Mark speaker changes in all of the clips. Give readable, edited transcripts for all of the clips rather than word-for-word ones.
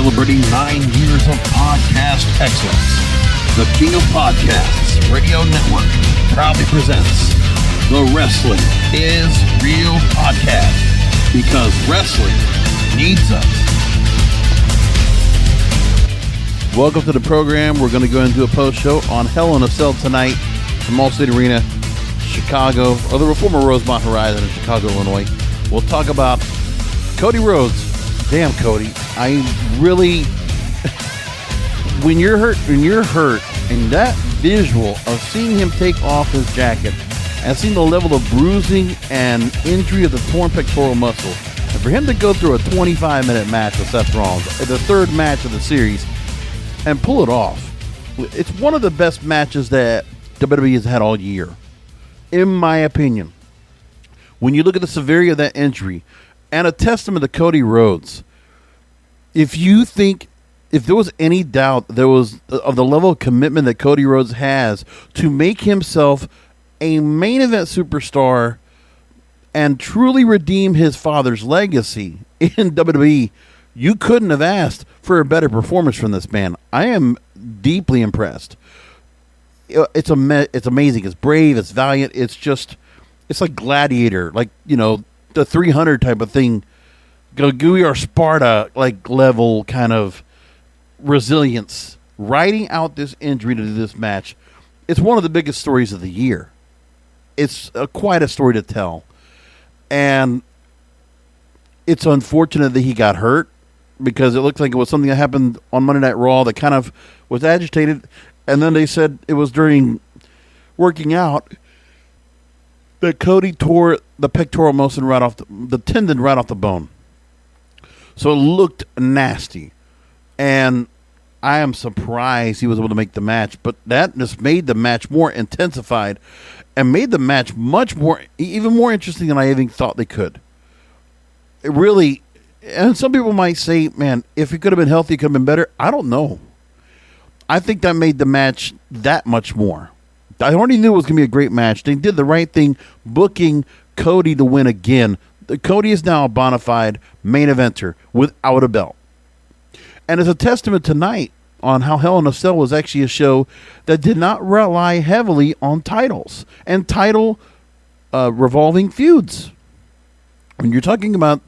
Speaker 1: celebrating 9 years of podcast excellence. The King of Podcasts Radio Network proudly presents the Wrestling is Real podcast, because wrestling needs us. Welcome to the program. We're going to go and do a post show on Hell in a Cell tonight from Allstate Arena, Chicago, or the former Rosemont Horizon in Chicago, Illinois. We'll talk about Cody Rhodes. Damn, Cody. I really, when you're hurt, and that visual of seeing him take off his jacket and seeing the level of bruising and injury of the torn pectoral muscle, and for him to go through a 25-minute match with Seth Rollins, the third match of the series, and pull it off, it's one of the best matches that WWE has had all year, in my opinion. When you look at the severity of that injury, and a testament to Cody Rhodes, if there was any doubt there was of the level of commitment that Cody Rhodes has to make himself a main event superstar and truly redeem his father's legacy in WWE, you couldn't have asked for a better performance from this man. I am deeply impressed. It's amazing. It's brave. It's valiant. It's like Gladiator, like, you know, the 300 type of thing. Gagui or Sparta like level kind of resilience. Riding out this injury to this match, it's one of the biggest stories of the year. It's quite a story to tell. And it's unfortunate that he got hurt, because it looked like it was something that happened on Monday Night Raw that kind of was agitated. And then they said it was during working out that Cody tore the pectoral muscle right off the tendon right off the bone. So it looked nasty. And I am surprised he was able to make the match, but that just made the match more intensified and made the match even more interesting than I even thought they could. It really, and some people might say, man, if he could have been healthy, it could have been better. I don't know. I think that made the match that much more. I already knew it was going to be a great match. They did the right thing, booking Cody to win again. Cody is now a bona fide main eventer without a belt. And it's a testament tonight on how Hell in a Cell was actually a show that did not rely heavily on titles and title revolving feuds. When you're talking about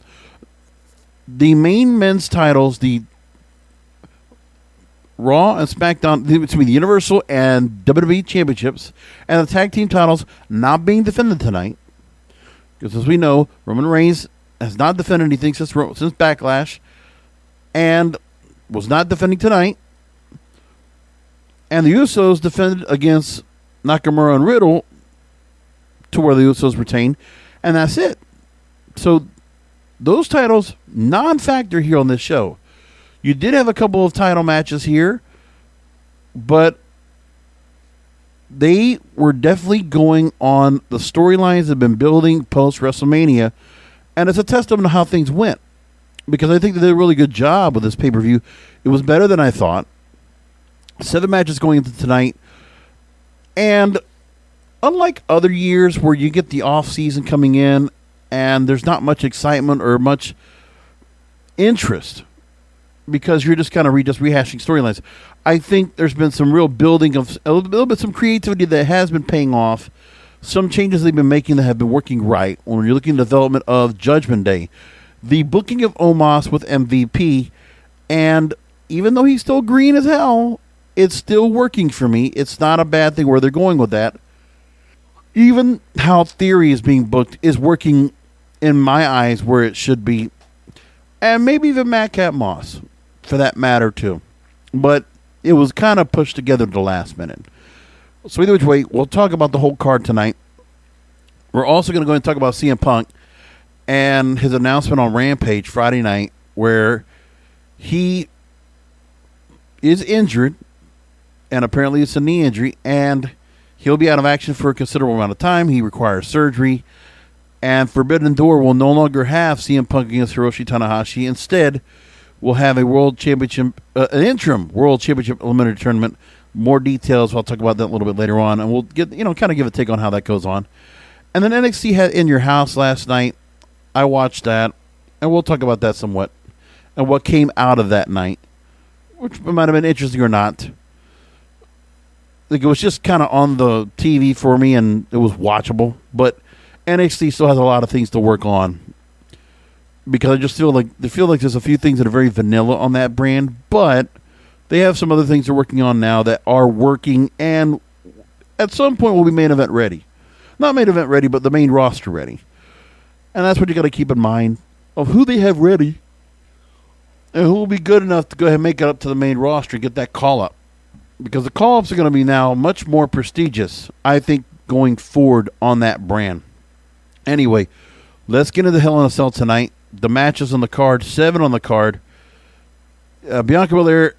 Speaker 1: the main men's titles, the Raw and SmackDown, between the Universal and WWE Championships, and the tag team titles not being defended tonight, because as we know, Roman Reigns has not defended anything since Backlash, and was not defending tonight. And the Usos defended against Nakamura and Riddle, to where the Usos retained, and that's it. So those titles, non-factor here on this show. You did have a couple of title matches here, but they were definitely going on the storylines that have been building post-WrestleMania, and it's a testament to how things went, because I think they did a really good job with this pay-per-view. It was better than I thought. 7 matches going into tonight, and unlike other years where you get the off-season coming in and there's not much excitement or much interest because you're just kind of rehashing storylines, I think there's been some real building of a little bit, some creativity that has been paying off, some changes they've been making that have been working right. When you're looking at the development of Judgment Day, the booking of Omos with MVP, and even though he's still green as hell, it's still working for me. It's not a bad thing where they're going with that. Even how Theory is being booked is working in my eyes where it should be. And maybe even Madcap Moss, for that matter, too. But it was kind of pushed together at the last minute. So either which way, we'll talk about the whole card tonight. We're also going to go and talk about CM Punk and his announcement on Rampage Friday night, where he is injured, and apparently it's a knee injury, and he'll be out of action for a considerable amount of time. He requires surgery, and Forbidden Door will no longer have CM Punk against Hiroshi Tanahashi. Instead, we'll have a world championship, an interim world championship eliminator tournament. More details, I'll talk about that a little bit later on, and we'll get, kind of give a take on how that goes on. And then NXT had In Your House last night. I watched that, and we'll talk about that somewhat, and what came out of that night. which might have been interesting or not. Like, it was just kind of on the TV for me, and it was watchable. But NXT still has a lot of things to work on, because I just feel like there's a few things that are very vanilla on that brand, but they have some other things they're working on now that are working, and at some point will be main event ready. Not main event ready, but the main roster ready. And that's what you got to keep in mind of who they have ready and who will be good enough to go ahead and make it up to the main roster and get that call up. Because the call-ups are going to be now much more prestigious, I think, going forward on that brand. Anyway, let's get into the Hell in a Cell tonight. The matches on the card, 7 on the card. Bianca Belair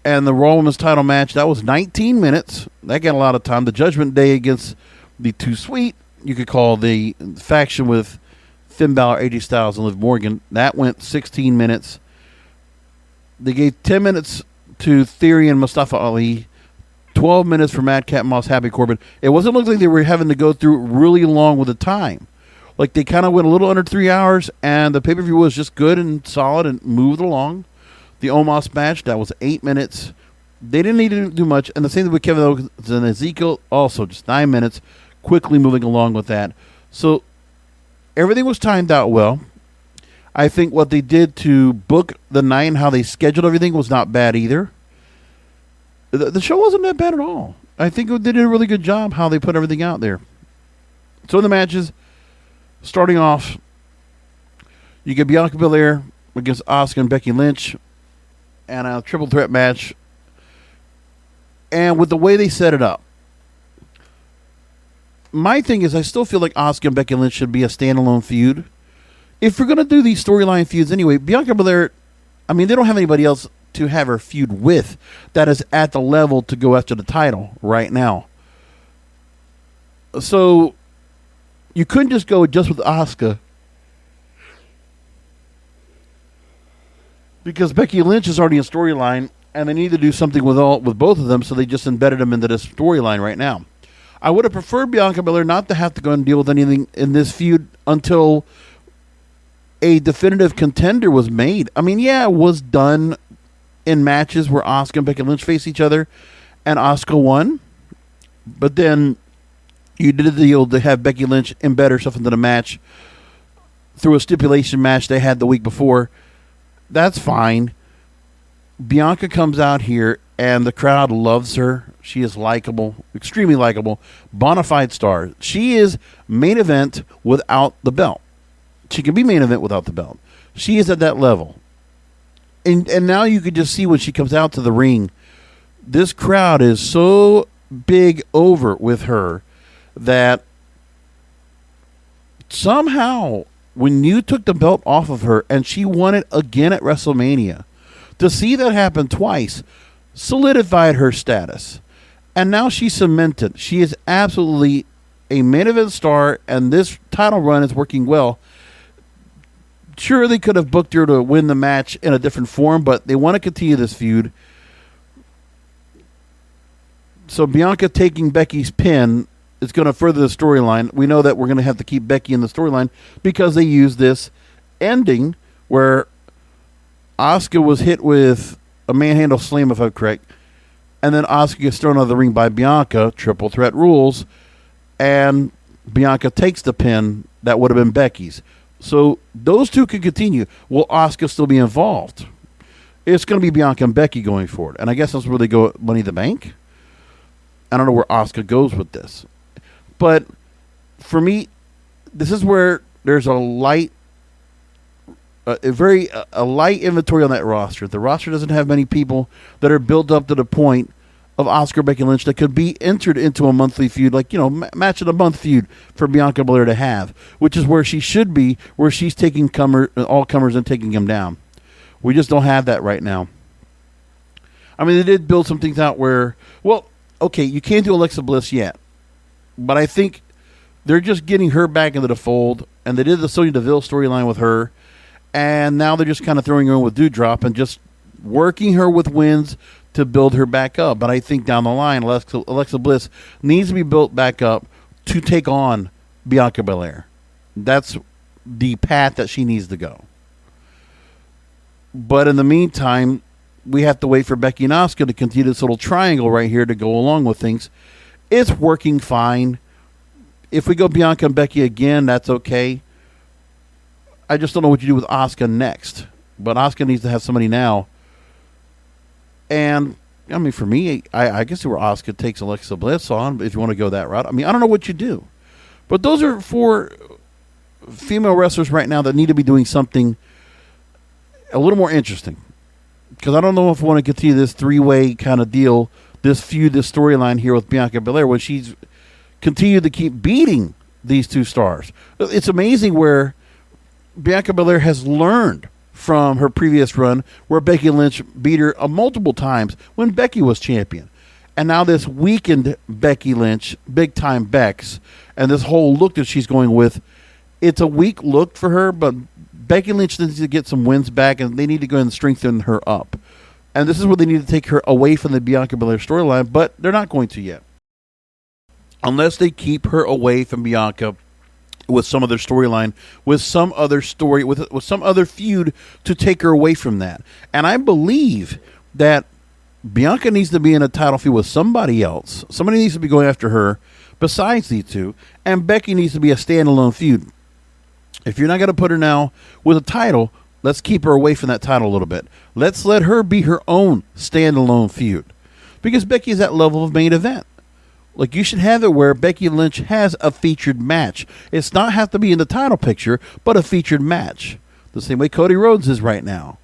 Speaker 1: and the Raw Women's title match, that was 19 minutes. That got a lot of time. The Judgment Day against the Too Sweet, you could call the faction with Finn Balor, AJ Styles, and Liv Morgan, that went 16 minutes. They gave 10 minutes to Theory and Mustafa Ali, 12 minutes for Madcap Moss, Happy Corbin. It wasn't looking like they were having to go through really long with the time. Like, they kind of went a little under 3 hours, and the pay-per-view was just good and solid and moved along. The Omos match, that was 8 minutes. They didn't need to do much. And the same thing with Kevin Owens and Ezekiel, also just 9 minutes, quickly moving along with that. So everything was timed out well. I think what they did to book the night and how they scheduled everything was not bad either. The show wasn't that bad at all. I think they did a really good job how they put everything out there. So in the matches, starting off, you get Bianca Belair against Asuka and Becky Lynch, and a triple threat match. And with the way they set it up, my thing is I still feel like Asuka and Becky Lynch should be a standalone feud. If we're going to do these storyline feuds anyway, Bianca Belair, I mean, they don't have anybody else to have her feud with that is at the level to go after the title right now. So you couldn't just go just with Asuka, because Becky Lynch is already a storyline, and they need to do something with both of them, so they just embedded them into this storyline right now. I would have preferred Bianca Belair not to have to go and deal with anything in this feud until a definitive contender was made. I mean, yeah, it was done in matches where Asuka and Becky Lynch faced each other, and Asuka won. But then you did a deal to have Becky Lynch embed herself into the match through a stipulation match they had the week before. That's fine. Bianca comes out here, and the crowd loves her. She is likable, extremely likable, bona fide star. She is main event without the belt. She can be main event without the belt. She is at that level. And now you could just see when she comes out to the ring, this crowd is so big over with her that somehow when you took the belt off of her and she won it again at WrestleMania, to see that happen twice solidified her status. And now she's cemented. She is absolutely a main event star, and this title run is working well. Sure, they could have booked her to win the match in a different form, but they want to continue this feud. So Bianca taking Becky's pin is going to further the storyline. We know that we're going to have to keep Becky in the storyline because they use this ending where Asuka was hit with a manhandle slam, if I'm correct, and then Asuka gets thrown out of the ring by Bianca, triple threat rules, and Bianca takes the pin that would have been Becky's. So those two could continue. Will Asuka still be involved? It's going to be Bianca and Becky going forward. And I guess that's where they go at Money in the Bank. I don't know where Asuka goes with this. But for me, this is where there's a light inventory on that roster. The roster doesn't have many people that are built up to the point of Asuka Becky Lynch that could be entered into a monthly feud, like, you know, match of the month feud for Bianca Belair to have, which is where she should be, where she's taking all comers and taking them down. We just don't have that right now. I mean, they did build some things out where, well, okay, you can't do Alexa Bliss yet, but I think they're just getting her back into the fold, and they did the Sonya Deville storyline with her, and now they're just kind of throwing her in with Doudrop and just working her with wins to build her back up. But I think down the line, Alexa Bliss needs to be built back up to take on Bianca Belair. That's the path that she needs to go. But in the meantime, we have to wait for Becky and Asuka to continue this little triangle right here to go along with things. It's working fine. If we go Bianca and Becky again, that's okay. I just don't know what you do with Asuka next. But Asuka needs to have somebody now. And, I mean, for me, I guess where Asuka takes Alexa Bliss on, if you want to go that route. I mean, I don't know what you do. But those are 4 female wrestlers right now that need to be doing something a little more interesting. Because I don't know if I want to continue this 3-way kind of deal, this feud, this storyline here with Bianca Belair when she's continued to keep beating these 2 stars. It's amazing where Bianca Belair has learned from her previous run where Becky Lynch beat her multiple times when Becky was champion. And now this weakened Becky Lynch, big-time Bex, and this whole look that she's going with, it's a weak look for her, but Becky Lynch needs to get some wins back, and they need to go and strengthen her up. And this is where they need to take her away from the Bianca Belair storyline, but they're not going to yet. Unless they keep her away from Bianca with some other storyline, with some other story, with some other feud to take her away from that. And I believe that Bianca needs to be in a title feud with somebody else. Somebody needs to be going after her besides these 2. And Becky needs to be a standalone feud. If you're not going to put her now with a title, let's keep her away from that title a little bit. Let's let her be her own standalone feud. Because Becky is that level of main event. Like, you should have it where Becky Lynch has a featured match. It's not have to be in the title picture, but a featured match. The same way Cody Rhodes is right now.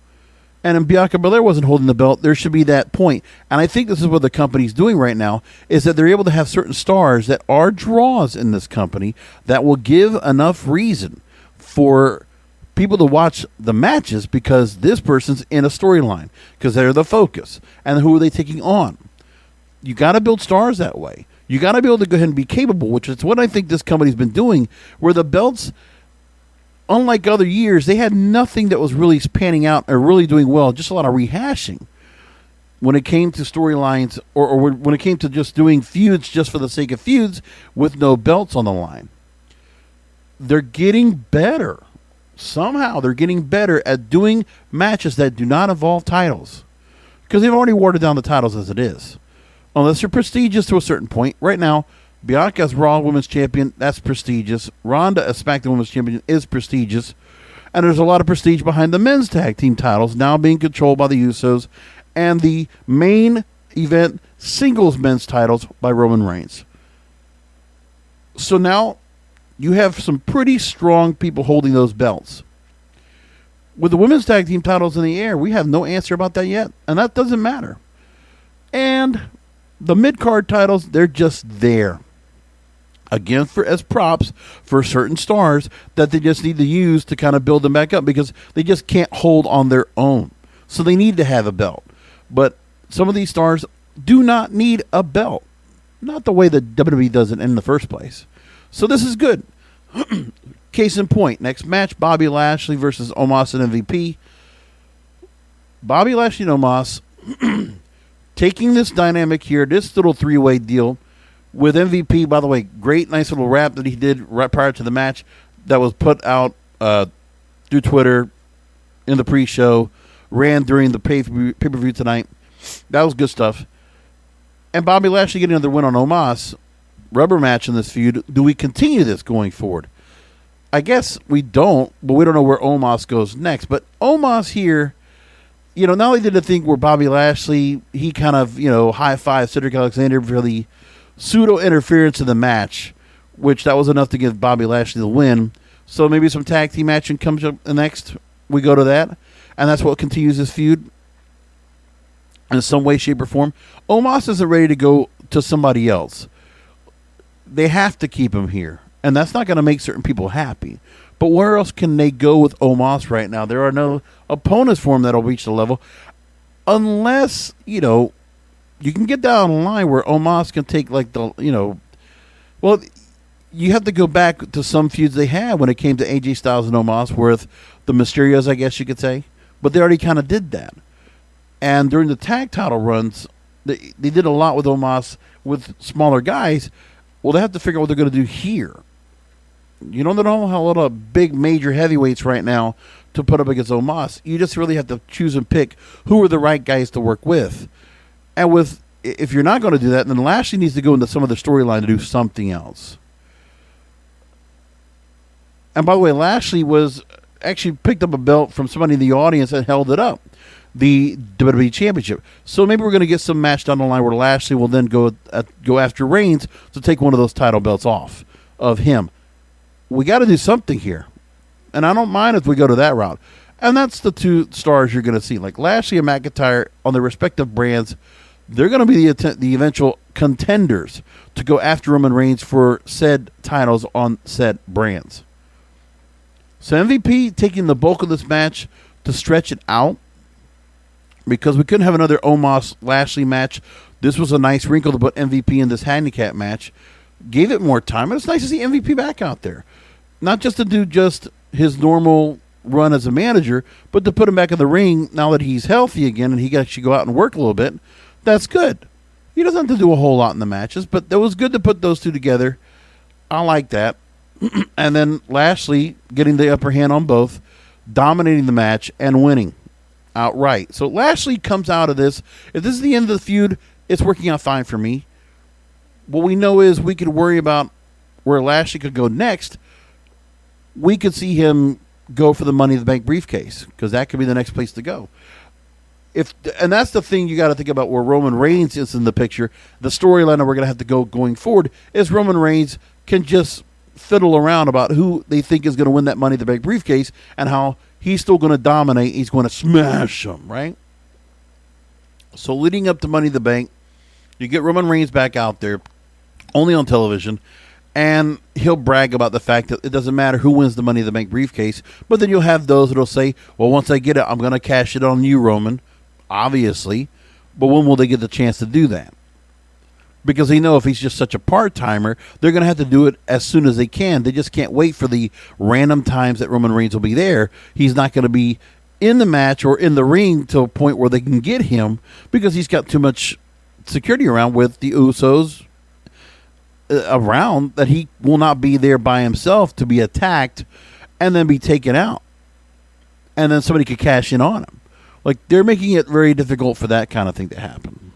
Speaker 1: And if Bianca Belair wasn't holding the belt, there should be that point. And I think this is what the company's doing right now, is that they're able to have certain stars that are draws in this company that will give enough reason for people to watch the matches because this person's in a storyline, because they're the focus. And who are they taking on? You got to build stars that way. You got to be able to go ahead and be capable, which is what I think this company's been doing, where the belts, unlike other years, they had nothing that was really panning out or really doing well, just a lot of rehashing when it came to storylines or when it came to just doing feuds just for the sake of feuds with no belts on the line. They're getting better. Somehow they're getting better at doing matches that do not involve titles, because they've already watered down the titles as it is. Unless they're prestigious to a certain point. Right now, Bianca's Raw Women's Champion, that's prestigious. Ronda as SmackDown Women's Champion is prestigious. And there's a lot of prestige behind the men's tag team titles now being controlled by the Usos, and the main event singles men's titles by Roman Reigns. So now you have some pretty strong people holding those belts. With the women's tag team titles in the air, we have no answer about that yet, and that doesn't matter. And the mid-card titles, they're just there. Again, as props for certain stars that they just need to use to kind of build them back up, because they just can't hold on their own. So they need to have a belt. But some of these stars do not need a belt. Not the way that WWE does it in the first place. So this is good. Case in point, next match, Bobby Lashley versus Omos and MVP. Bobby Lashley and Omos taking this dynamic here, this little 3-way deal with MVP. By the way, great, nice little rap that he did right prior to the match that was put out through Twitter in the pre-show, ran during the pay-per-view tonight. That was good stuff. And Bobby Lashley getting another win on Omos. Rubber match in this feud. Do we continue this going forward? I guess we don't, but we don't know where Omos goes next. But Omos here, not only did the thing where Bobby Lashley, he kind of, high-five Cedric Alexander for the pseudo-interference in the match, which that was enough to give Bobby Lashley the win. So maybe some tag team action comes up next. We go to that, and that's what continues this feud in some way, shape, or form. Omos isn't ready to go to somebody else. They have to keep him here, and that's not going to make certain people happy. But where else can they go with Omos right now? There are no opponents for him that'll reach the level, unless, you can get down the line where Omos can take well, you have to go back to some feuds they had when it came to AJ Styles and Omos with the Mysterios, I guess you could say. But they already kind of did that. And during the tag title runs, they did a lot with Omos with smaller guys. Well, they have to figure out what they're going to do here. You don't have a lot of big major heavyweights right now to put up against Omos. You just really have to choose and pick who are the right guys to work with. And if you're not going to do that, then Lashley needs to go into some other storyline to do something else. And by the way, Lashley was actually picked up a belt from somebody in the audience and held it up, the WWE Championship. So maybe we're going to get some match down the line where Lashley will then go after Reigns to take one of those title belts off of him. We got to do something here. And I don't mind if we go to that route. And that's the two stars you're going to see. Like Lashley and McIntyre on their respective brands, they're going to be the eventual contenders to go after Roman Reigns for said titles on said brands. So MVP taking the bulk of this match to stretch it out because we couldn't have another Omos-Lashley match. This was a nice wrinkle to put MVP in this handicap match. Gave it more time, and it's nice to see MVP back out there. Not just to do just his normal run as a manager, but to put him back in the ring now that he's healthy again and he can actually go out and work a little bit. That's good. He doesn't have to do a whole lot in the matches, but it was good to put those two together. I like that. And then Lashley getting the upper hand on both, dominating the match and winning outright. So Lashley comes out of this. If this is the end of the feud, it's working out fine for me. What we know is we could worry about where Lashley could go next. We could see him go for the Money in the Bank briefcase because that could be the next place to go. And that's the thing you got to think about where Roman Reigns is in the picture. The storyline that we're going to have to go going forward is Roman Reigns can just fiddle around about who they think is going to win that Money in the Bank briefcase and how he's still going to dominate. He's going to smash them, right? So leading up to Money in the Bank, you get Roman Reigns back out there, only on television, and he'll brag about the fact that it doesn't matter who wins the Money in the Bank briefcase, but then you'll have those that will say, well, once I get it, I'm going to cash it on you, Roman, obviously, but when will they get the chance to do that? Because they know if he's just such a part-timer, they're going to have to do it as soon as they can. They just can't wait for the random times that Roman Reigns will be there. He's not going to be in the match or in the ring to a point where they can get him because he's got too much security around with the Usos around that he will not be there by himself to be attacked and then be taken out. And then somebody could cash in on him. Like, they're making it very difficult for that kind of thing to happen.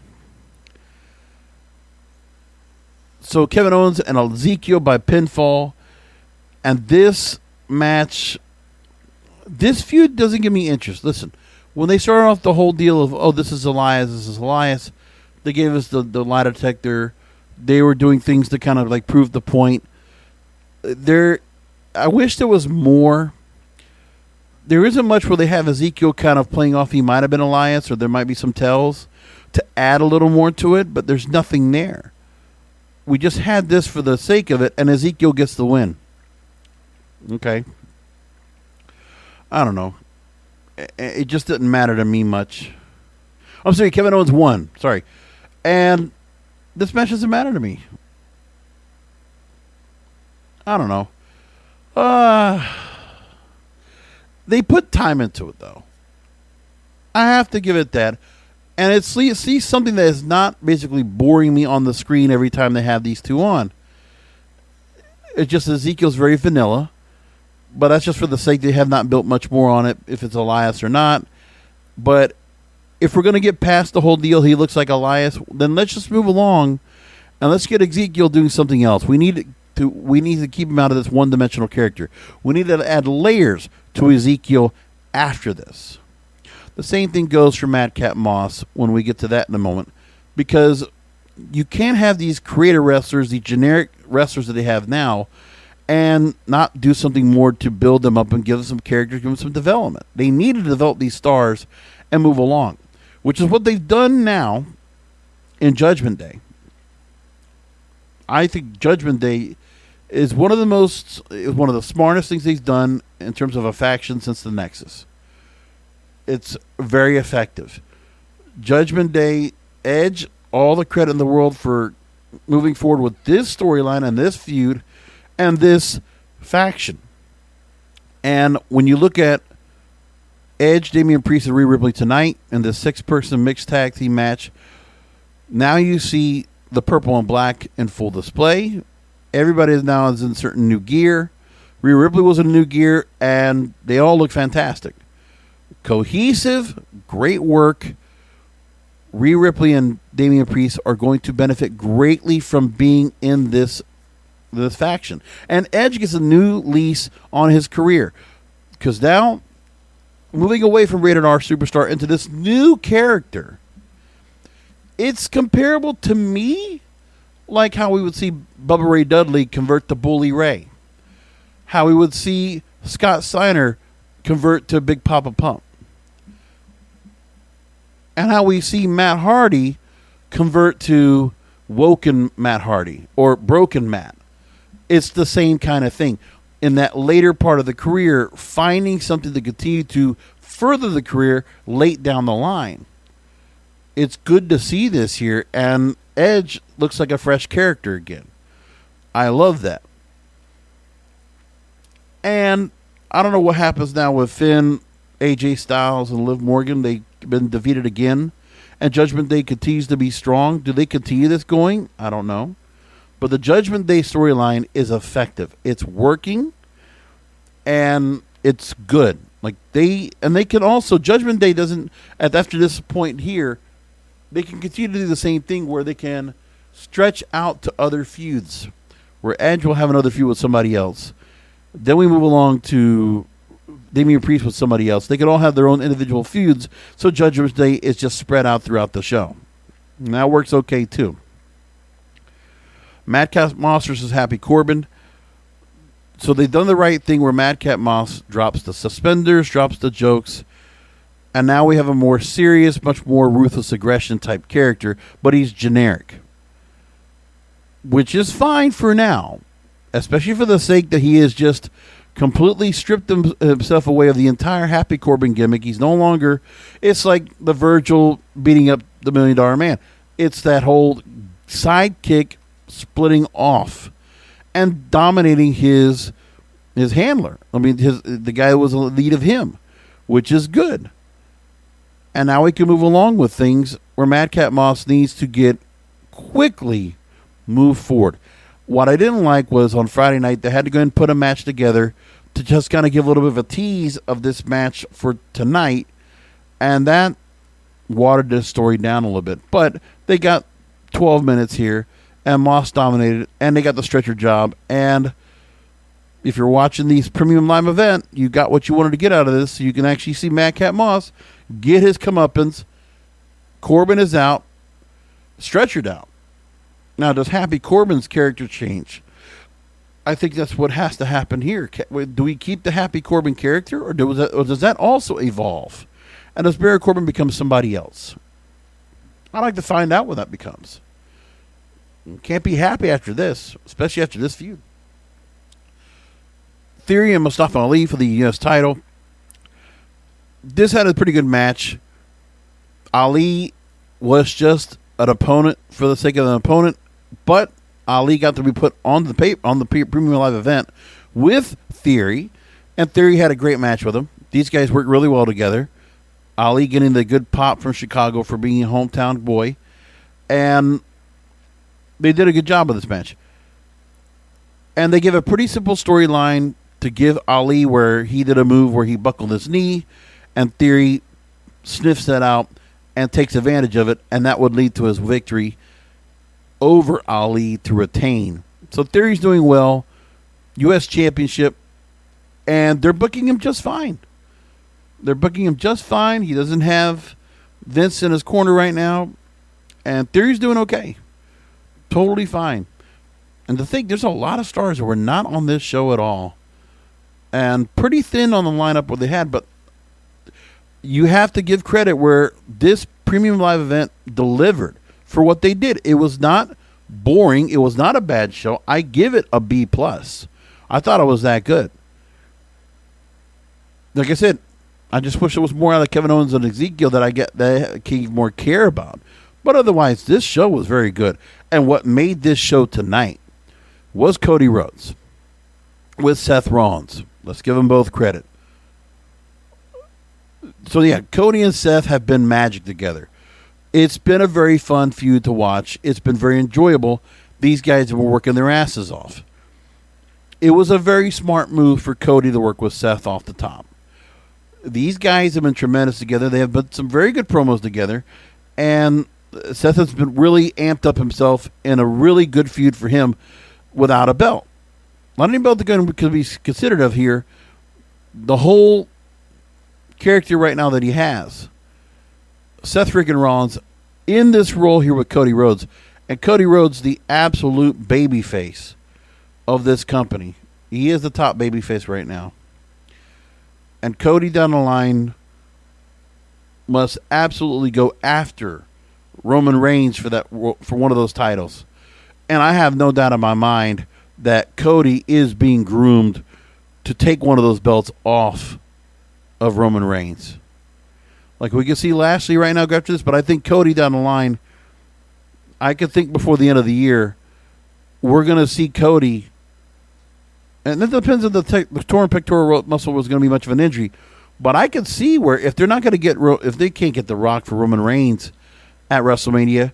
Speaker 1: So Kevin Owens and Ezekiel by pinfall. And this match, this feud doesn't give me interest. Listen, when they started off the whole deal of, oh, this is Elias, they gave us the lie detector. They were doing things to kind of like prove the point. I wish there was more. There isn't much where they have Ezekiel kind of playing off he might have been Elias, or there might be some tells to add a little more to it, but there's nothing there. We just had this for the sake of it, and Ezekiel gets the win. Okay. I don't know. It just didn't matter to me much. I'm sorry, Kevin Owens won. Sorry. And this match doesn't matter to me. I don't know. They put time into it, though. I have to give it that. And it's something that is not basically boring me on the screen every time they have these two on. It's just Ezekiel's very vanilla. But that's just for the sake they have not built much more on it, if it's Elias or not. But if we're going to get past the whole deal, he looks like Elias, then let's just move along and let's get Ezekiel doing something else. We need to keep him out of this one-dimensional character. We need to add layers to Ezekiel after this. The same thing goes for Madcap Moss when we get to that in a moment, because you can't have these creator wrestlers, the generic wrestlers that they have now, and not do something more to build them up and give them some characters, give them some development. They need to develop these stars and move along, which is what they've done now in Judgment Day. I think Judgment Day is one of the smartest things they've done in terms of a faction since the Nexus. It's very effective. Judgment Day, Edge, all the credit in the world for moving forward with this storyline and this feud and this faction. And when you look at Edge, Damian Priest, and Rhea Ripley tonight in the 6-person mixed tag team match, now you see the purple and black in full display. Everybody is now in certain new gear. Rhea Ripley was in new gear, and they all look fantastic. Cohesive, great work. Rhea Ripley and Damian Priest are going to benefit greatly from being in this faction. And Edge gets a new lease on his career, because now, moving away from Rated R Superstar into this new character, it's comparable to me like how we would see Bubba Ray Dudley convert to Bully Ray, how we would see Scott Steiner convert to Big Papa Pump, and how we see Matt Hardy convert to Woken Matt Hardy or Broken Matt. It's the same kind of thing. In that later part of the career, finding something to continue to further the career late down the line. It's good to see this here, and Edge looks like a fresh character again. I love that. And I don't know what happens now with Finn, AJ Styles, and Liv Morgan. They've been defeated again, and Judgment Day continues to be strong. Do they continue this going? I don't know. But the Judgment Day storyline is effective. It's working, and it's good. They can also, Judgment Day doesn't, after this point here, they can continue to do the same thing where they can stretch out to other feuds, where Edge will have another feud with somebody else. Then we move along to Damian Priest with somebody else. They can all have their own individual feuds, so Judgment Day is just spread out throughout the show. And that works okay, too. Madcap Moss versus Happy Corbin. So they've done the right thing where Madcap Moss drops the suspenders, drops the jokes, and now we have a more serious, much more ruthless aggression type character, but he's generic. Which is fine for now, especially for the sake that he has just completely stripped himself away of the entire Happy Corbin gimmick. He's no longer, it's like the Virgil beating up the $1 Million Man. It's that whole sidekick splitting off and dominating his handler. I mean, the guy who was the lead of him, which is good. And now we can move along with things where Madcap Moss needs to get quickly move forward. What I didn't like was on Friday night, they had to go and put a match together to just kind of give a little bit of a tease of this match for tonight. And that watered the story down a little bit. But they got 12 minutes here. And Moss dominated, and they got the stretcher job. And if you're watching these premium live event, you got what you wanted to get out of this. So you can actually see Madcap Moss get his comeuppance. Corbin is out, stretchered out. Now, does Happy Corbin's character change? I think that's what has to happen here. Do we keep the Happy Corbin character, or does that also evolve? And does Baron Corbin become somebody else? I'd like to find out what that becomes. Can't be happy after this, especially after this feud. Theory and Mustafa Ali for the U.S. title. This had a pretty good match. Ali was just an opponent for the sake of an opponent, but Ali got to be put on the premium live event with Theory, and Theory had a great match with him. These guys worked really well together. Ali getting the good pop from Chicago for being a hometown boy, and they did a good job of this match. And they give a pretty simple storyline to give Ali where he did a move where he buckled his knee, and Theory sniffs that out and takes advantage of it, and that would lead to his victory over Ali to retain. So Theory's doing well. U.S. Championship, and they're booking him just fine. He doesn't have Vince in his corner right now, and Theory's doing okay. Totally fine. And to think, there's a lot of stars that were not on this show at all. And pretty thin on the lineup what they had, but you have to give credit where this premium live event delivered for what they did. It was not boring. It was not a bad show. I give it a B+. I thought it was that good. Like I said, I just wish there was more out of Kevin Owens and Ezekiel that I gave more care about. But otherwise, this show was very good. And what made this show tonight was Cody Rhodes with Seth Rollins. Let's give them both credit. So, yeah, Cody and Seth have been magic together. It's been a very fun feud to watch. It's been very enjoyable. These guys have been working their asses off. it was a very smart move for Cody to work with Seth off the top. These guys have been tremendous together. They have put some very good promos together, and Seth has been really amped up himself in a really good feud for him without a belt. Not any belt that could be considered of here. The whole character right now that he has, Seth freaking Rollins, in this role here with Cody Rhodes, and Cody Rhodes, the absolute babyface of this company. He is the top babyface right now. And Cody down the line must absolutely go after Roman Reigns for one of those titles. And I have no doubt in my mind that Cody is being groomed to take one of those belts off of Roman Reigns. Like we can see Lashley right now go after this, but I think Cody down the line, I could think before the end of the year, we're going to see Cody. And that depends on the torn pectoral muscle was going to be much of an injury. But I could see where if they're not going to if they can't get The Rock for Roman Reigns at WrestleMania,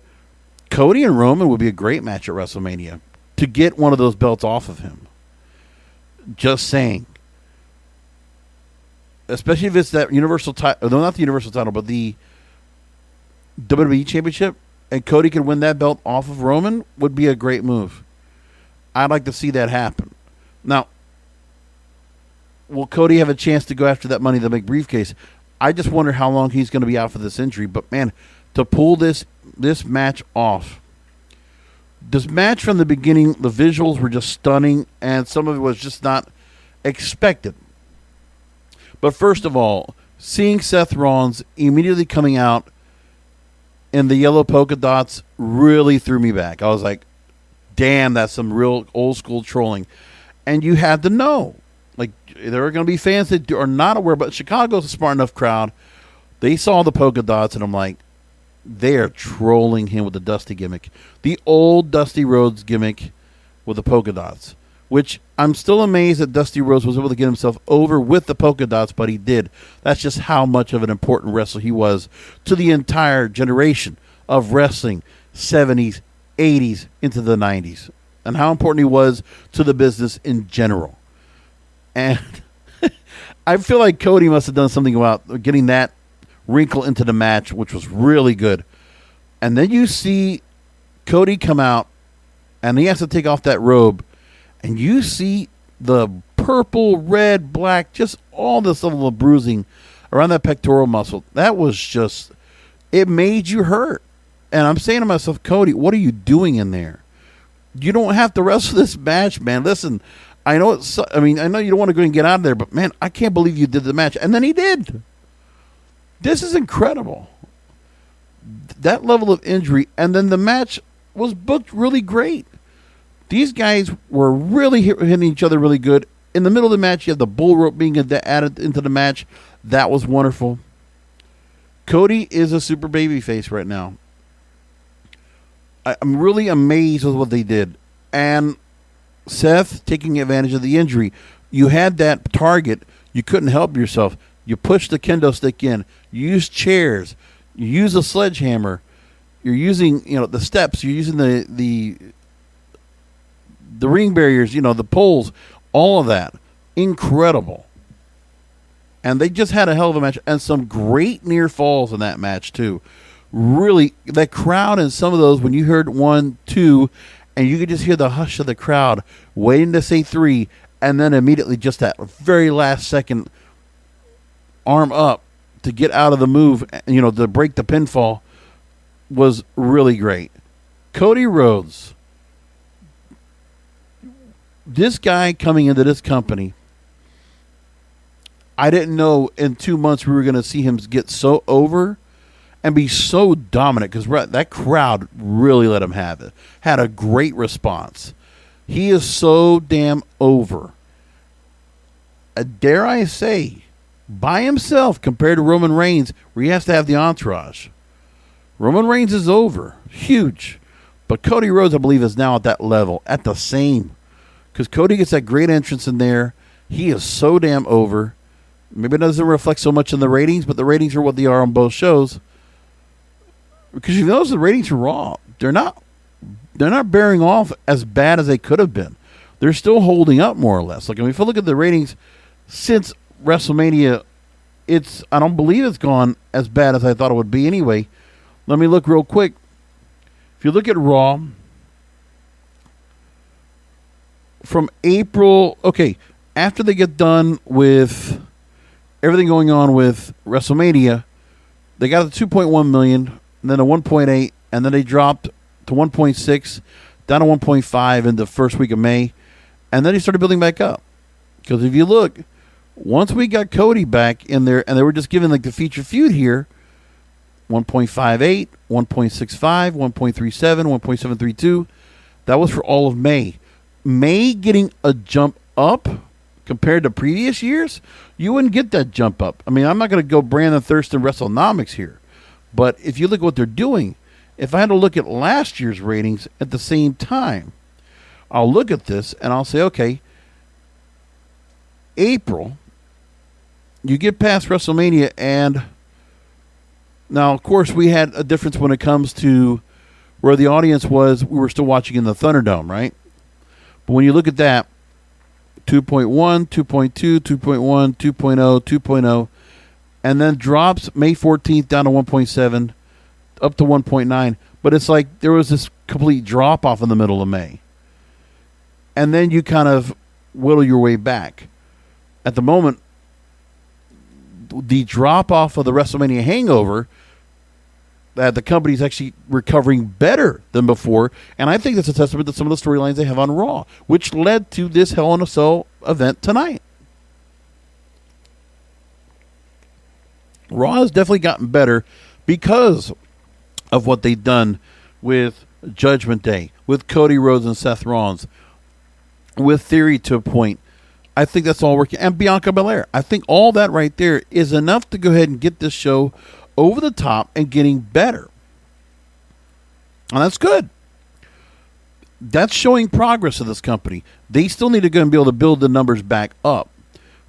Speaker 1: Cody and Roman would be a great match at WrestleMania to get one of those belts off of him. Just saying. Especially if it's that Universal title, no, not the Universal title, but the WWE Championship, and Cody could win that belt off of Roman, would be a great move. I'd like to see that happen. Now, will Cody have a chance to go after that Money in the Bank briefcase? I just wonder how long he's going to be out for this injury. But, man, to pull this match off, this match from the beginning, the visuals were just stunning, and some of it was just not expected. But first of all, seeing Seth Rollins immediately coming out in the yellow polka dots really threw me back. I was like, damn, that's some real old school trolling. And you had to know. Like, there are going to be fans that are not aware, but Chicago's a smart enough crowd. They saw the polka dots, and I'm like, they are trolling him with the Dusty gimmick. The old Dusty Rhodes gimmick with the polka dots, which I'm still amazed that Dusty Rhodes was able to get himself over with the polka dots, but he did. That's just how much of an important wrestler he was to the entire generation of wrestling, 70s, 80s, into the 90s, and how important he was to the business in general. And I feel like Cody must have done something about getting that wrinkle into the match, which was really good. And then you see Cody come out, and he has to take off that robe, and you see the purple, red, black, just all this little bruising around that pectoral muscle. That was just, it made you hurt. And I'm saying to myself, Cody, what are you doing in there? You don't have to wrestle this match, man. Listen, I know I know you don't want to go and get out of there, but man, I can't believe you did the match. And then he did. This is incredible. That level of injury, and then the match was booked really great. These guys were really hitting each other really good. In the middle of the match, you have the bull rope being added into the match. That was wonderful. Cody is a super baby face right now. I'm really amazed with what they did. And Seth taking advantage of the injury. You had that target. You couldn't help yourself. You pushed the kendo stick in. You used chairs. You use a sledgehammer. You're using, the steps. You're using the ring barriers, the poles, all of that. Incredible. And they just had a hell of a match and some great near falls in that match too. Really, that crowd in some of those, when you heard 1, 2, and you could just hear the hush of the crowd waiting to say 3, and then immediately just that very last second arm up to get out of the move, to break the pinfall, was really great. Cody Rhodes, this guy coming into this company, I didn't know in 2 months we were going to see him get so over and be so dominant, because that crowd really let him have it. Had a great response. He is so damn over. Dare I say, by himself compared to Roman Reigns, where he has to have the entourage. Roman Reigns is over. Huge. But Cody Rhodes, I believe, is now at that level, at the same. Because Cody gets that great entrance in there. He is so damn over. Maybe it doesn't reflect so much in the ratings, but the ratings are what they are on both shows. Because you notice the ratings are raw. They're not bearing off as bad as they could have been. they're still holding up more or less. Like, I mean, if you look at the ratings since WrestleMania, I don't believe it's gone as bad as I thought it would be anyway. Let me look real quick. If you look at Raw from April, okay, after they get done with everything going on with WrestleMania, they got a 2.1 million, and then a 1.8, and then they dropped to 1.6, down to 1.5 in the first week of May, and then they started building back up. Because if you look, once we got Cody back in there, and they were just giving like the feature feud here, 1.58, 1.65, 1.37, 1.732, that was for all of May. May getting a jump up compared to previous years, you wouldn't get that jump up. I mean, I'm not going to go Brandon Thurston WrestleNomics here, but if you look at what they're doing, if I had to look at last year's ratings at the same time, I'll look at this and I'll say, okay, April, you get past WrestleMania, and now, of course, we had a difference when it comes to where the audience was. We were still watching in the Thunderdome, right? But when you look at that, 2.1, 2.2, 2.1, 2.0, 2.0, and then drops May 14th down to 1.7, up to 1.9. But it's like there was this complete drop-off in the middle of May. And then you kind of whittle your way back. At the moment, the drop-off of the WrestleMania hangover, that the company's actually recovering better than before, and I think that's a testament to some of the storylines they have on Raw, which led to this Hell in a Cell event tonight. Raw has definitely gotten better because of what they've done with Judgment Day, with Cody Rhodes and Seth Rollins, with Theory to a point. I think that's all working. And Bianca Belair. I think all that right there is enough to go ahead and get this show over the top and getting better. And that's good. That's showing progress of this company. They still need to go and be able to build the numbers back up.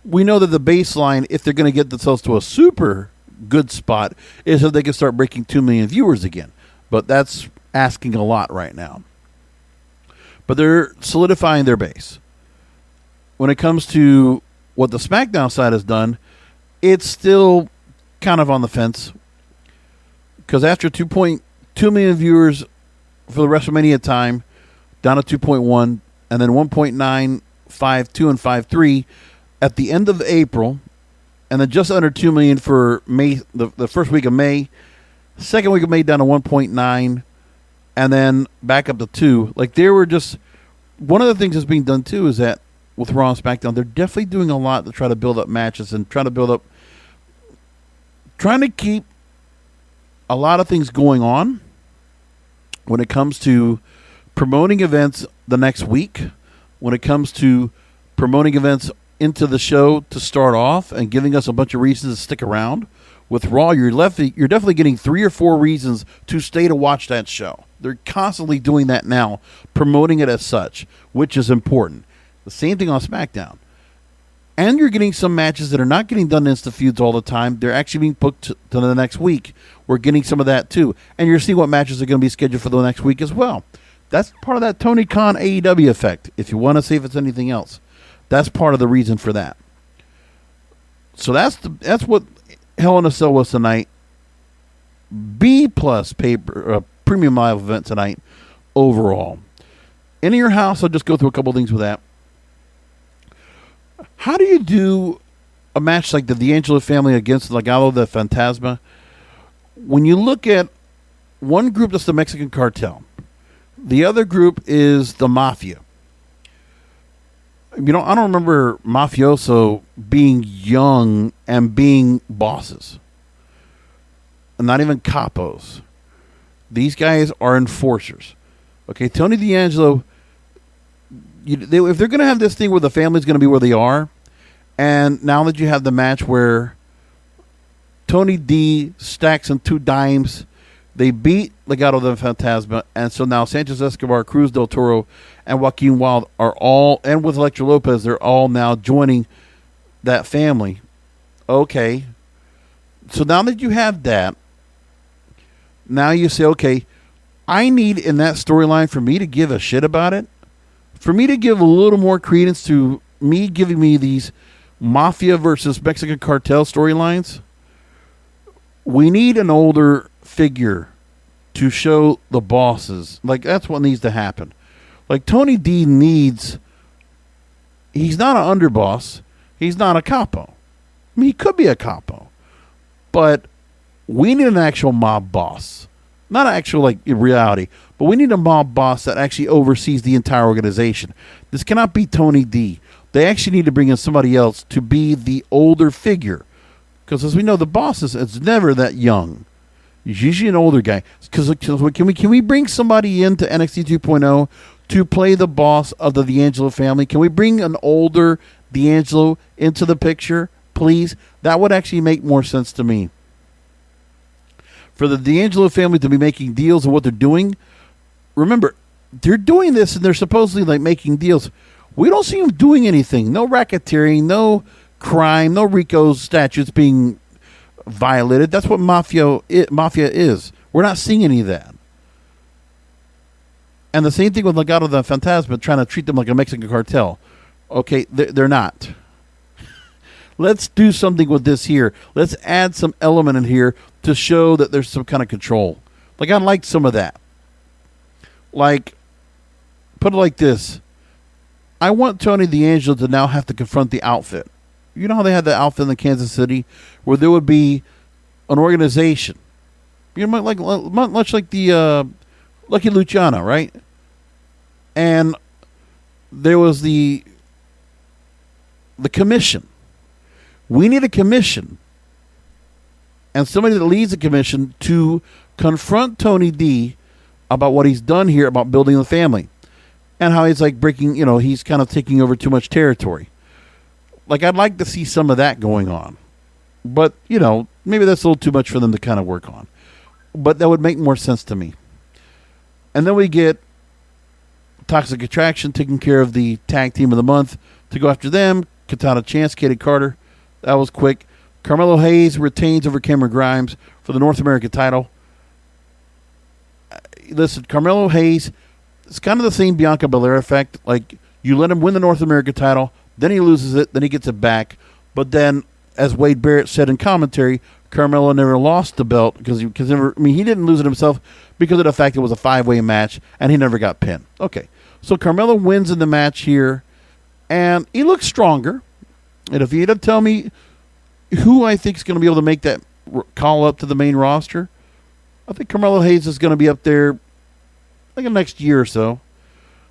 Speaker 1: We know that the baseline, if they're going to get themselves to a super good spot, is that they can start breaking 2 million viewers again. But that's asking a lot right now. But they're solidifying their base. When it comes to what the SmackDown side has done, it's still kind of on the fence. Because after 2.2 million viewers for the WrestleMania time, down to 2.1, and then 1.9, 5.2, and 5.3 at the end of April, and then just under 2 million for May, the first week of May, second week of May down to 1.9, and then back up to 2. Like, they were just, one of the things that's being done too is that with Raw and SmackDown, they're definitely doing a lot to try to build up matches and trying to keep a lot of things going on when it comes to promoting events the next week, when it comes to promoting events into the show to start off and giving us a bunch of reasons to stick around. With Raw, you're definitely getting 3 or 4 reasons to stay to watch that show. They're constantly doing that now, promoting it as such, which is important. The same thing on SmackDown. And you're getting some matches that are not getting done in Insta-Feuds all the time. They're actually being booked to the next week. We're getting some of that too. And you're seeing what matches are going to be scheduled for the next week as well. That's part of that Tony Khan AEW effect, if you want to see if it's anything else. That's part of the reason for that. So that's what Hell in a Cell was tonight. B+ premium live event tonight overall. In your house, I'll just go through a couple things with that. How do you do a match like the D'Angelo family against Legado del Fantasma? When you look at one group, that's the Mexican cartel. The other group is the Mafia. You know, I don't remember Mafioso being young and being bosses. Not even capos. These guys are enforcers. Okay, Tony D'Angelo, if they're going to have this thing where the family's going to be where they are, and now that you have the match where Tony D stacks in 2 dimes, they beat Legado del Fantasma, and so now Sanchez Escobar, Cruz del Toro, and Joaquin Wilde are all, and with Elektra Lopez, they're all now joining that family. Okay. So now that you have that, now you say, okay, I need in that storyline for me to give a shit about it, for me to give a little more credence to me giving me these Mafia versus Mexican Cartel storylines, we need an older figure to show the bosses. Like, that's what needs to happen. Like, Tony D needs... He's not an underboss. He's not a capo. I mean, he could be a capo. But we need an actual mob boss. Not an actual, like, in reality. But we need a mob boss that actually oversees the entire organization. This cannot be Tony D. They actually need to bring in somebody else to be the older figure. Because as we know, the boss is never that young. He's usually an older guy. Because can we bring somebody into NXT 2.0 to play the boss of the D'Angelo family? Can we bring an older D'Angelo into the picture, please? That would actually make more sense to me. For the D'Angelo family to be making deals of what they're doing, remember, they're doing this and they're supposedly like making deals. We don't see them doing anything. No racketeering, no crime, no RICO statutes being violated. That's what mafia is. We're not seeing any of that. And the same thing with Legado del Fantasma, trying to treat them like a Mexican cartel. Okay, they're not. Let's do something with this here. Let's add some element in here to show that there's some kind of control. Like, I like some of that. Like, put it like this. I want Tony D'Angelo to now have to confront the outfit. You know how they had the outfit in Kansas City where there would be an organization. You know, much like the Lucky Luciano, right? And there was the commission. We need a commission and somebody that leads the commission to confront Tony D about what he's done here about building the family and how he's like breaking, he's kind of taking over too much territory. Like, I'd like to see some of that going on. But, maybe that's a little too much for them to kind of work on. But that would make more sense to me. And then we get Toxic Attraction taking care of the tag team of the month to go after them. Katana Chance, Katie Carter. That was quick. Carmelo Hayes retains over Cameron Grimes for the North American title. Listen, Carmelo Hayes, it's kind of the same Bianca Belair effect. Like, you let him win the North American title, then he loses it, then he gets it back. But then, as Wade Barrett said in commentary, Carmelo never lost the belt because he didn't lose it himself because of the fact it was a 5-way match and he never got pinned. Okay, so Carmelo wins in the match here, and he looks stronger. And if you had to tell me who I think is going to be able to make that call up to the main roster, I think Carmelo Hayes is going to be up there like the next year or so.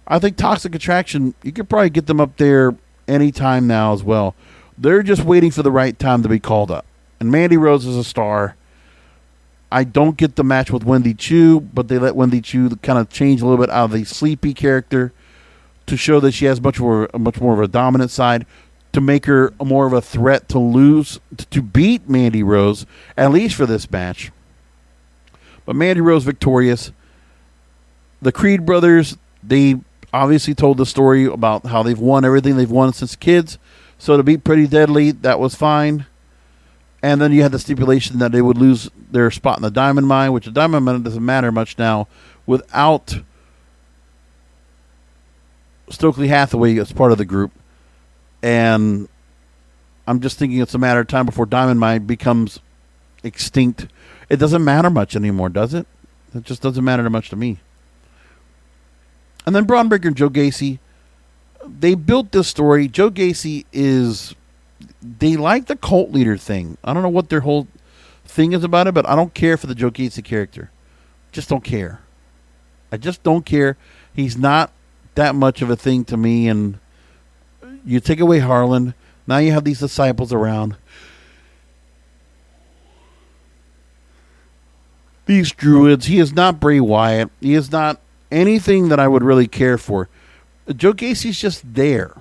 Speaker 1: I think Toxic Attraction, you could probably get them up there anytime now as well. They're just waiting for the right time to be called up. And Mandy Rose is a star. I don't get the match with Wendy Chu, but they let Wendy Chu kind of change a little bit out of the sleepy character to show that she has much more of a dominant side, to make her more of a threat to beat Mandy Rose, at least for this match. But Mandy Rose victorious. The Creed brothers, they obviously told the story about how they've won everything they've won since kids. So to beat Pretty Deadly, that was fine. And then you had the stipulation that they would lose their spot in the Diamond Mine, which the Diamond Mine doesn't matter much now without Stokely Hathaway as part of the group. And I'm just thinking it's a matter of time before Diamond Mine becomes extinct. It doesn't matter much anymore, does it? It just doesn't matter much to me. And then Braun Breaker and Joe Gacy, they built this story. Joe Gacy they like the cult leader thing. I don't know what their whole thing is about it, but I don't care for the Joe Gacy character. Just don't care. I just don't care. He's not that much of a thing to me, and you take away Harlan, now you have these disciples around. These druids. He is not Bray Wyatt. He is not anything that I would really care for. Joe Gacy's just there.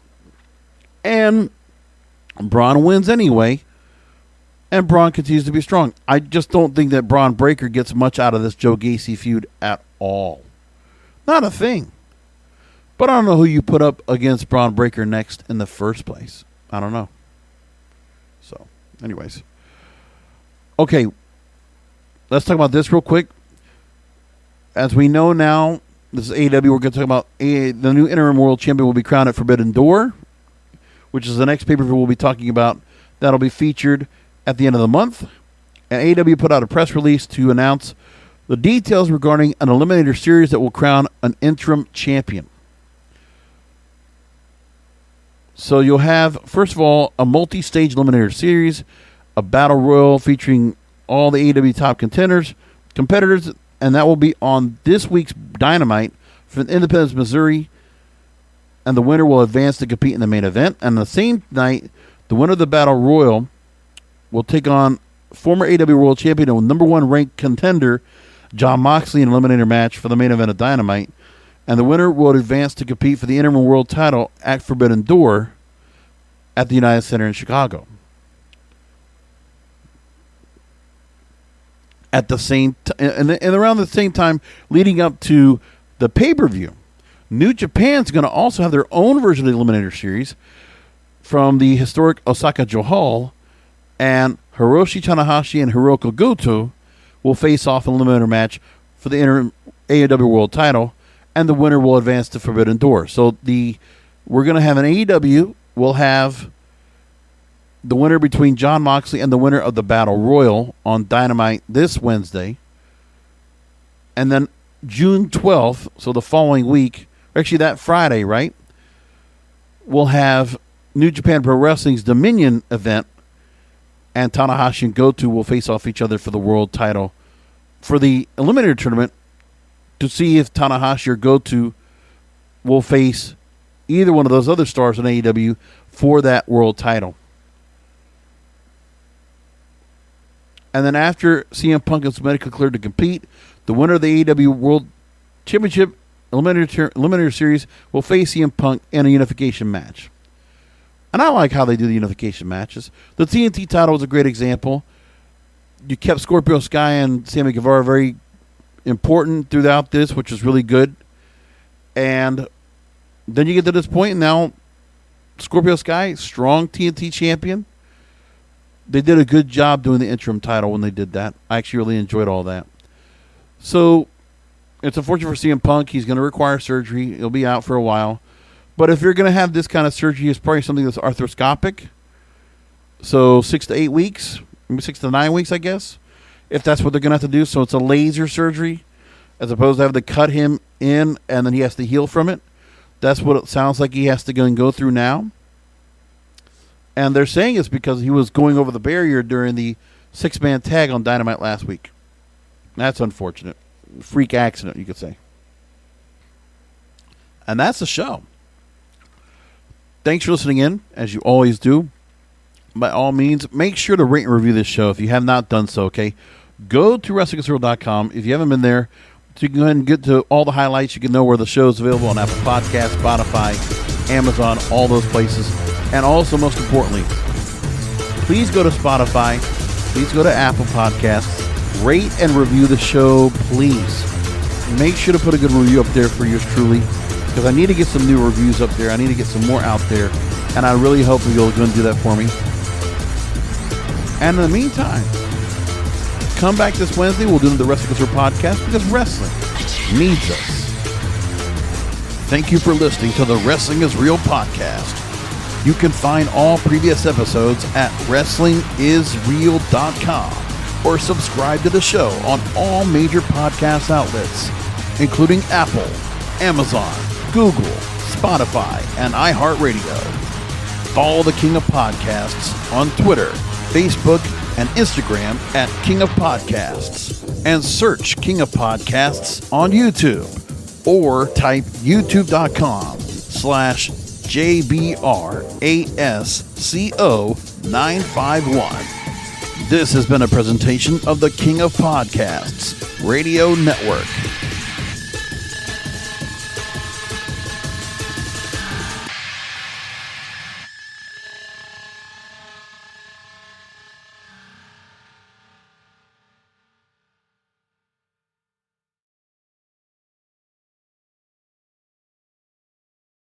Speaker 1: And Braun wins anyway. And Braun continues to be strong. I just don't think that Braun Breaker gets much out of this Joe Gacy feud at all. Not a thing. But I don't know who you put up against Braun Breaker next in the first place. I don't know. So, anyways. Okay. Let's talk about this real quick. As we know now, This is AEW. We're going to talk about the new interim world champion will be crowned at Forbidden Door, which is the next pay-per-view we'll be talking about. That'll be featured at the end of the month. And AEW put out a press release to announce the details regarding an Eliminator series that will crown an interim champion. So you'll have, first of all, a multi-stage Eliminator series, a battle royal featuring all the AEW top competitors, and that will be on this week's Dynamite from Independence, Missouri. And the winner will advance to compete in the main event. And the same night, the winner of the battle royal will take on former AEW World Champion and number one ranked contender Jon Moxley in an Eliminator match for the main event of Dynamite. And the winner will advance to compete for the interim world title at Forbidden Door at the United Center in Chicago. At the same and around the same time leading up to the pay-per-view, New Japan's going to also have their own version of the Eliminator series from the historic Osaka-jo Hall, and Hiroshi Tanahashi and Hiroko Goto will face off in an Eliminator match for the interim AEW World title, and the winner will advance to Forbidden Door. So we're going to have an AEW. We'll have the winner between Jon Moxley and the winner of the Battle Royal on Dynamite this Wednesday. And then June 12th, so the following week, actually that Friday, right? We'll have New Japan Pro Wrestling's Dominion event, and Tanahashi and Goto will face off each other for the world title for the Eliminator tournament to see if Tanahashi or Goto will face either one of those other stars in AEW for that world title. And then after CM Punk is medically cleared to compete, the winner of the AEW World Championship Eliminator Series will face CM Punk in a unification match. And I like how they do the unification matches. The TNT title was a great example. You kept Scorpio Sky and Sammy Guevara very important throughout this, which was really good. And then you get to this point, and now Scorpio Sky, strong TNT champion. They did a good job doing the interim title when they did that. I actually really enjoyed all that. So it's unfortunate for CM Punk. He's going to require surgery. He'll be out for a while. But if you're going to have this kind of surgery, it's probably something that's arthroscopic. So 6 to 8 weeks, maybe 6 to 9 weeks, I guess, if that's what they're going to have to do. So it's a laser surgery as opposed to having to cut him in and then he has to heal from it. That's what it sounds like he has to go through now. And they're saying it's because he was going over the barrier during the 6-man tag on Dynamite last week. That's unfortunate. Freak accident, you could say. And that's the show. Thanks for listening in, as you always do. By all means, make sure to rate and review this show if you have not done so, okay? Go to WrestlingCentral.com. If you haven't been there, so you can go ahead and get to all the highlights. You can know where the show is available on Apple Podcasts, Spotify, Amazon, all those places. And also, most importantly, please go to Spotify. Please go to Apple Podcasts. Rate and review the show, please. Make sure to put a good review up there for yours truly, because I need to get some new reviews up there. I need to get some more out there, and I really hope you'll go and do that for me. And in the meantime, come back this Wednesday. We'll do the Wrestling Culture Podcast because wrestling needs us. Thank you for listening to the Wrestling is Real podcast. You can find all previous episodes at WrestlingIsReal.com or subscribe to the show on all major podcast outlets, including Apple, Amazon, Google, Spotify, and iHeartRadio. Follow the King of Podcasts on Twitter, Facebook, and Instagram at King of Podcasts, and search King of Podcasts on YouTube, or type youtube.com/JBRASCO951. This has been a presentation of the King of Podcasts Radio Network.